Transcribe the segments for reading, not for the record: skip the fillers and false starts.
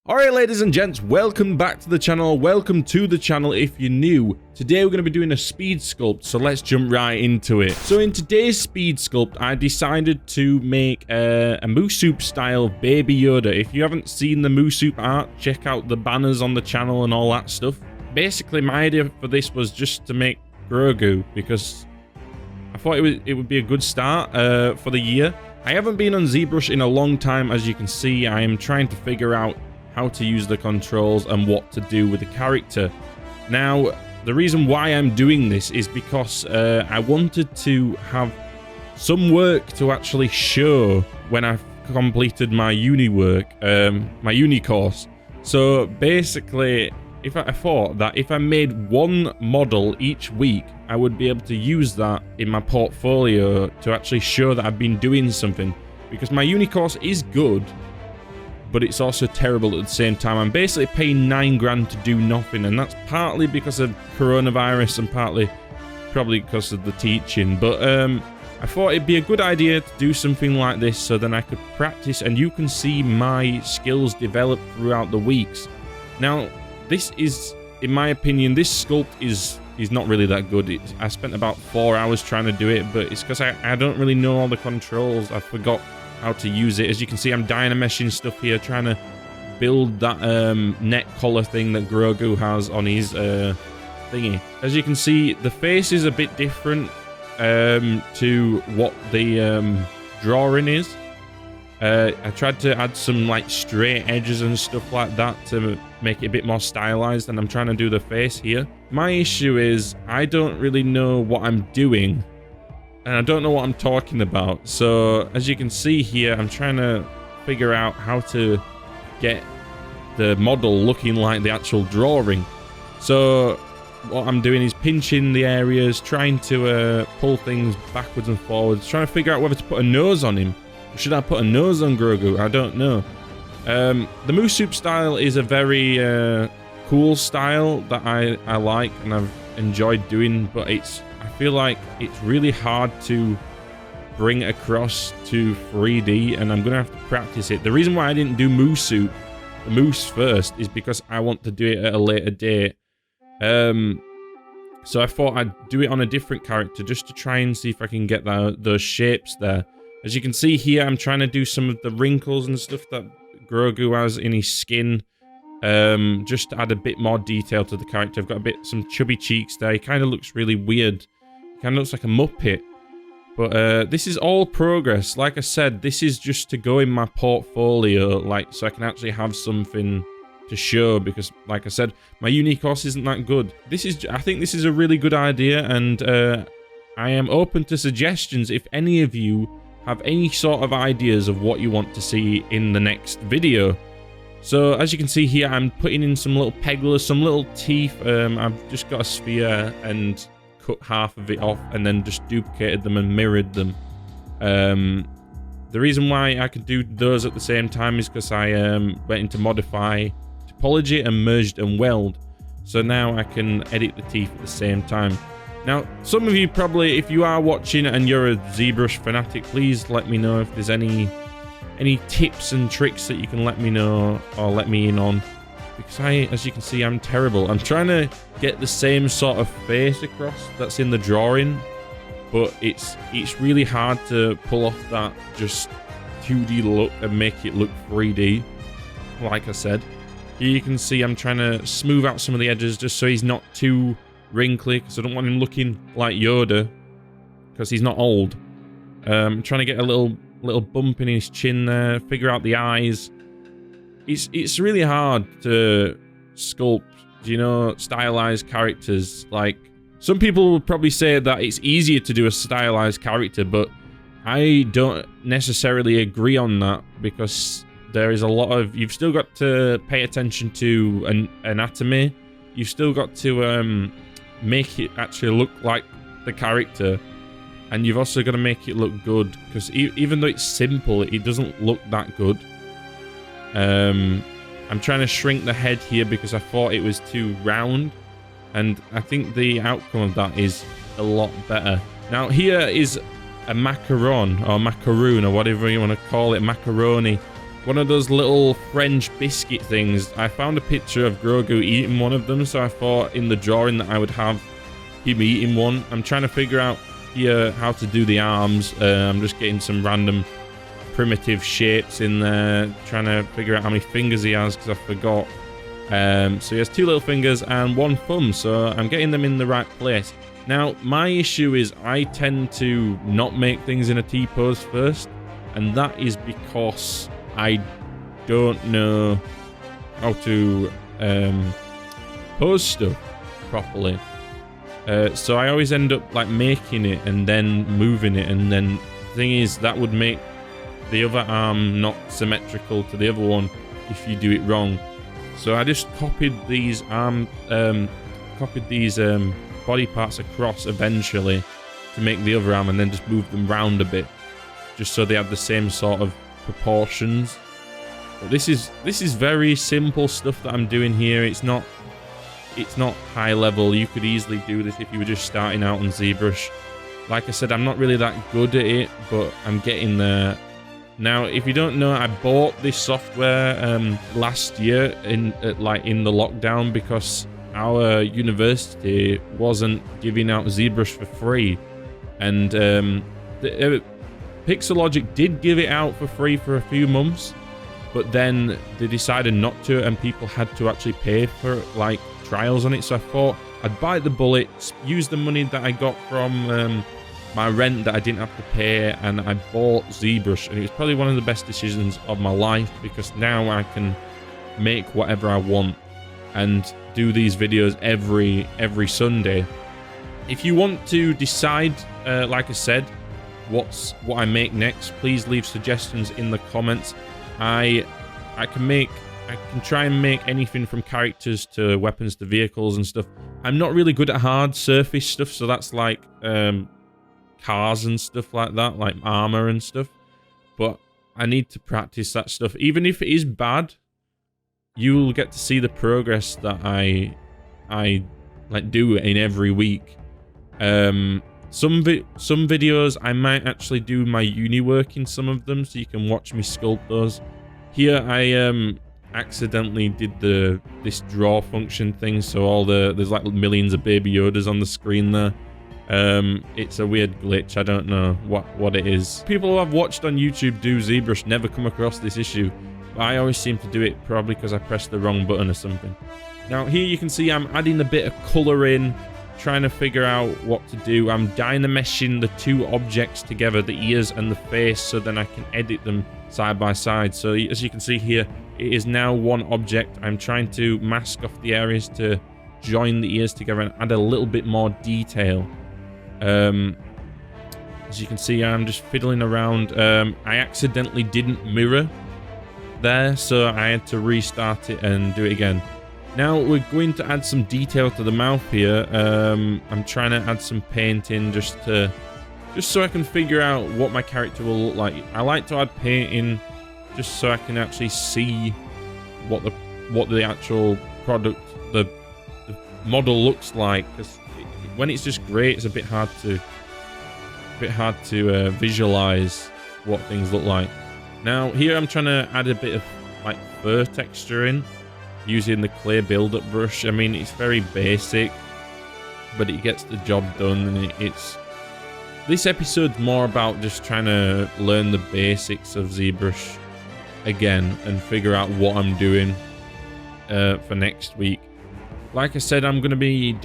Alright ladies and gents, welcome back to the channel, welcome to the channel if you're new. Today we're going to be doing a speed sculpt, so let's jump right into it. So in today's speed sculpt, I decided to make a MooSoup style Baby Yoda. If you haven't seen the MooSoup art, check out the banners on the channel and all that stuff. Basically my idea for this was just to make Grogu, because I thought it would be a good start for the year. I haven't been on Zbrush in a long time, as you can see. I am trying to figure out how to use the controls and what to do with the character. Now, the reason why I'm doing this is because I wanted to have some work to actually show when I've completed my uni work, my uni course. So basically, I thought that if I made one model each week, I would be able to use that in my portfolio to actually show that I've been doing something. Because my uni course is good, but it's also terrible at the same time. I'm basically paying 9 grand to do nothing, and that's partly because of coronavirus and partly probably because of the teaching. But I thought it'd be a good idea to do something like this so then I could practice and you can see my skills develop throughout the weeks. Now, this is, in my opinion, this sculpt is not really that good. I spent about 4 hours trying to do it, but it's because I don't really know all the controls. I forgot how to use it. As you can see, I'm dynameshing stuff here, trying to build that neck collar thing that Grogu has on his thingy. As you can see, the face is a bit different to what the drawing is. I tried to add some like straight edges and stuff like that to make it a bit more stylized, and I'm trying to do the face here. My issue is I don't really know what I'm doing, and I don't know what I'm talking about. So as you can see here, I'm trying to figure out how to get the model looking like the actual drawing. So what I'm doing is pinching the areas, trying to pull things backwards and forwards, trying to figure out whether to put a nose on him. Or should I put a nose on Grogu? I don't know. The MooSoup style is a very cool style that I like and I've enjoyed doing, but I feel like it's really hard to bring across to 3D, and I'm gonna have to practice it. The reason why I didn't do MooSoup, the moose first, is because I want to do it at a later date. So I thought I'd do it on a different character just to try and see if I can get those shapes there. As you can see here, I'm trying to do some of the wrinkles and stuff that Grogu has in his skin, just to add a bit more detail to the character. I've got some chubby cheeks there. He kind of looks really weird. He kind of looks like a Muppet. But this is all progress. Like I said, this is just to go in my portfolio, like, so I can actually have something to show, because like I said, my uni course isn't that good. I think this is a really good idea, and I am open to suggestions if any of you have any sort of ideas of what you want to see in the next video. So as you can see here, I'm putting in some little peglars, some little teeth. I've just got a sphere and cut half of it off and then just duplicated them and mirrored them. The reason why I could do those at the same time is because I went into modify, topology, and merged and weld. So now I can edit the teeth at the same time. Now, some of you probably, if you are watching and you're a Zbrush fanatic, please let me know if there's any tips and tricks that you can let me know or let me in on. Because as you can see, I'm terrible. I'm trying to get the same sort of face across that's in the drawing, but it's really hard to pull off that just 2D look and make it look 3D. Like I said, here you can see I'm trying to smooth out some of the edges just so he's not too wrinkly, because I don't want him looking like Yoda, because he's not old. I'm trying to get a little bump in his chin there, figure out the eyes. It's really hard to sculpt, you know, stylized characters. Like, some people would probably say that it's easier to do a stylized character, but I don't necessarily agree on that, because there is a lot of, you've still got to pay attention to anatomy. You've still got to make it actually look like the character, and you've also got to make it look good, because even though it's simple, it doesn't look that good. I'm trying to shrink the head here because I thought it was too round, and I think the outcome of that is a lot better. Now here is a macaron, or macaroon, or whatever you want to call it, macaroni. one of those little French biscuit things. I found a picture of Grogu eating one of them, so I thought in the drawing that I would have him eating one. I'm trying to figure out here how to do the arms. I'm just getting some random primitive shapes in there, trying to figure out how many fingers he has because I forgot. So he has 2 little fingers and 1 thumb, so I'm getting them in the right place. Now, my issue is I tend to not make things in a T-pose first, and that is because I don't know how to pose stuff properly. So I always end up like making it and then moving it, and then the thing is that would make the other arm not symmetrical to the other one if you do it wrong. So I just copied these body parts across eventually to make the other arm, and then just moved them round a bit, just so they have the same sort of proportions. But this is very simple stuff that I'm doing here. It's not high level. You could easily do this if you were just starting out on Zbrush. Like I said, I'm not really that good at it, but I'm getting there. Now, if you don't know, I bought this software last year in the lockdown because our university wasn't giving out Zbrush for free, and Pixelogic did give it out for free for a few months, but then they decided not to, and people had to actually pay for like trials on it. So I thought I'd bite the bullet, use the money that I got from my rent that I didn't have to pay, and I bought Zbrush, and it was probably one of the best decisions of my life because now I can make whatever I want and do these videos every Sunday. If you want to decide, like I said, what I make next, please leave suggestions in the comments. I can try and make anything from characters to weapons to vehicles and stuff. I'm not really good at hard surface stuff, so that's like cars and stuff like that, like armor and stuff. But I need to practice that stuff. Even if it is bad, you'll get to see the progress that I like do in every week. Some videos I might actually do my uni work in some of them, so you can watch me sculpt those. Here I accidentally did this draw function thing, so there's like millions of baby Yodas on the screen there. It's a weird glitch. I don't know what it is. People who I've watched on YouTube do Zbrush never come across this issue. I always seem to do it, probably because I pressed the wrong button or something. Now here you can see I'm adding a bit of colour in, trying to figure out what to do. I'm dynameshing the 2 objects together, the ears and the face, so then I can edit them side by side. So as you can see here, it is now one object. I'm trying to mask off the areas to join the ears together and add a little bit more detail. As you can see, I'm just fiddling around. I accidentally didn't mirror there, so I had to restart it and do it again. Now we're going to add some detail to the mouth here. I'm trying to add some painting just so I can figure out what my character will look like. I like to add painting just so I can actually see what the actual product, the model looks like. Because when it's just grey, it's a bit hard to visualize what things look like. Now here I'm trying to add a bit of like fur texture in using the clay build-up brush. I mean, it's very basic, but it gets the job done. And this episode's more about just trying to learn the basics of Zbrush again and figure out what I'm doing for next week. Like I said, I'm going to be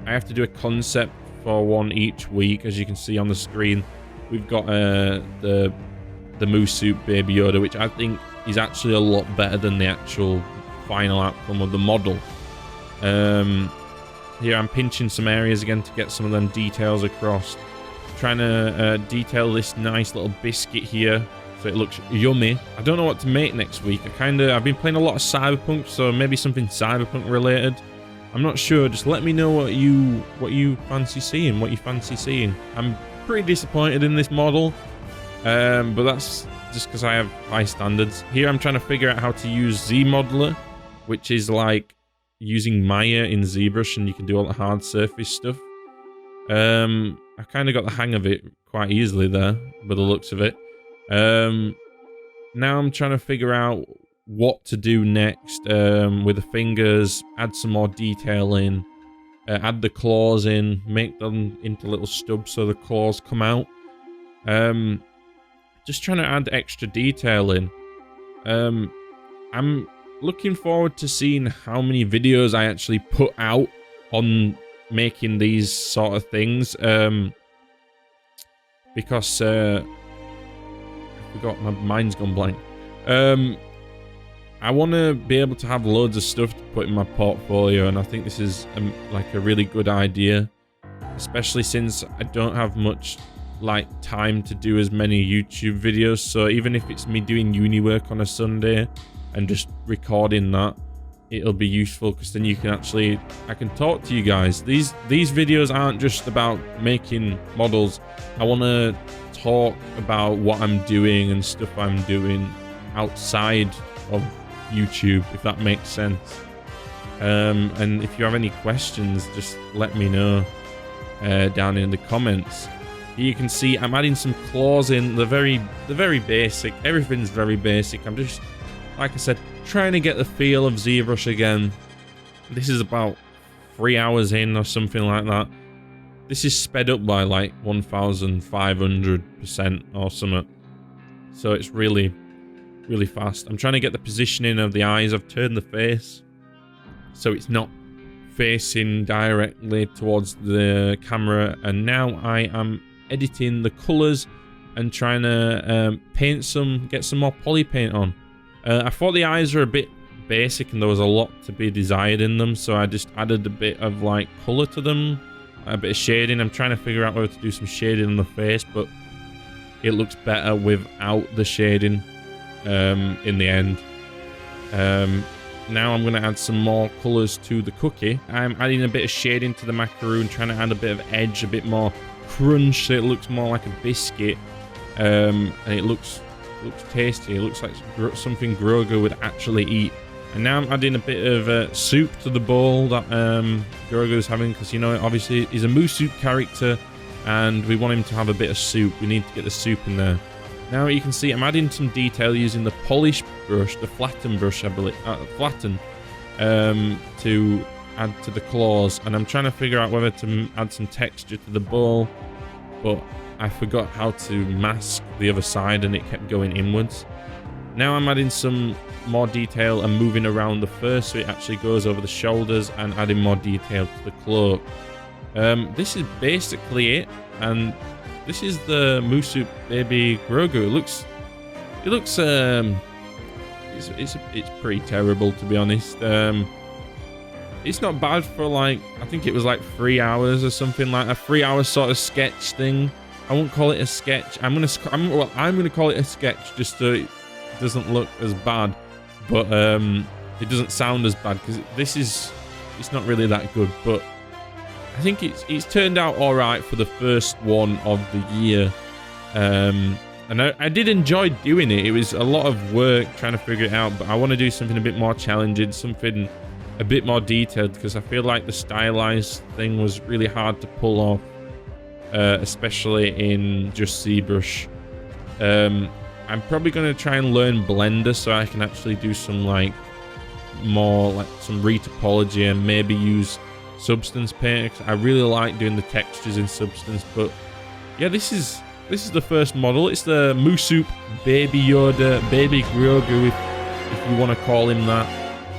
I have to do a concept for one each week. As you can see on the screen, we've got the MooSoup Baby Yoda, which I think is actually a lot better than the actual final outcome of the model. Here I'm pinching some areas again to get some of them details across. Trying to detail this nice little biscuit here so it looks yummy. I don't know what to make next week. I've been playing a lot of Cyberpunk, so maybe something Cyberpunk related. I'm not sure. Just let me know what you fancy seeing. I'm pretty disappointed in this model, but that's just because I have high standards. Here I'm trying to figure out how to use Z-Modeler, which is like using Maya in Zbrush, and you can do all the hard surface stuff. I kind of got the hang of it quite easily there, by the looks of it. now I'm trying to figure out what to do next with the fingers, add some more detail in, add the claws in, make them into little stubs so the claws come out. Just trying to add extra detail in. I'm looking forward to seeing how many videos I actually put out on making these sort of things. Because I forgot, my mind's gone blank. I want to be able to have loads of stuff to put in my portfolio, and I think this is like a really good idea, especially since I don't have much like time to do as many YouTube videos. So even if it's me doing uni work on a Sunday and just recording that, it'll be useful, because then I can talk to you guys. These videos aren't just about making models. I want to talk about what I'm doing and stuff I'm doing outside of YouTube, if that makes sense. And if you have any questions, just let me know down in the comments. Here you can see I'm adding some claws in. The very basic. Everything's very basic. I'm just, like I said, trying to get the feel of Zbrush again. This is about 3 hours in or something like that. This is sped up by like 1,500% or something. So it's really fast. I'm trying to get the positioning of the eyes. I've turned the face so it's not facing directly towards the camera, and now I am editing the colors and trying to get some more poly paint on. I thought the eyes were a bit basic and there was a lot to be desired in them, so I just added a bit of like color to them, a bit of shading. I'm trying to figure out whether to do some shading on the face, but it looks better without the shading in the end. Now I'm going to add some more colors to the cookie. I'm adding a bit of shading to the macaroon, trying to add a bit of edge, a bit more crunch, so it looks more like a biscuit, and it looks tasty. It looks like something Grogu would actually eat. And now I'm adding a bit of soup to the bowl that Grogu's having, because, you know, obviously he's a MooSoup character and we want him to have a bit of soup. We need to get the soup in there. Now you can see I'm adding some detail using the polish brush, the flatten brush, I believe, to add to the claws, and I'm trying to figure out whether to add some texture to the bowl, but I forgot how to mask the other side and it kept going inwards. Now I'm adding some more detail and moving around the fur so it actually goes over the shoulders, and adding more detail to the cloak. This is basically it, and this is the MooSoup baby Grogu. It's pretty terrible, to be honest. It's not bad for, like, I think it was like 3 hours or something, like a 3 hour sort of sketch thing. I won't call it a sketch. I'm gonna call it a sketch just so it doesn't look as bad, but it doesn't sound as bad, because it's not really that good. But I think it's turned out all right for the first one of the year, and I did enjoy doing it. It was a lot of work trying to figure it out, but I want to do something a bit more challenging, something a bit more detailed, because I feel like the stylized thing was really hard to pull off, especially in just Zbrush. I'm probably going to try and learn Blender so I can actually do some some retopology, and maybe use Substance Paint. I really like doing the textures in Substance. But yeah, this is the first model. It's the MooSoup baby Yoda, baby Grogu, if you want to call him that.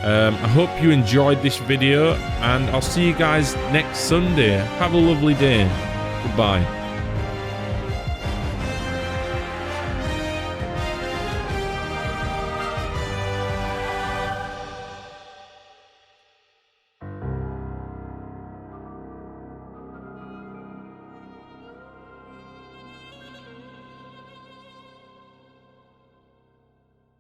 I hope you enjoyed this video, and I'll see you guys next Sunday. Have a lovely day. Goodbye.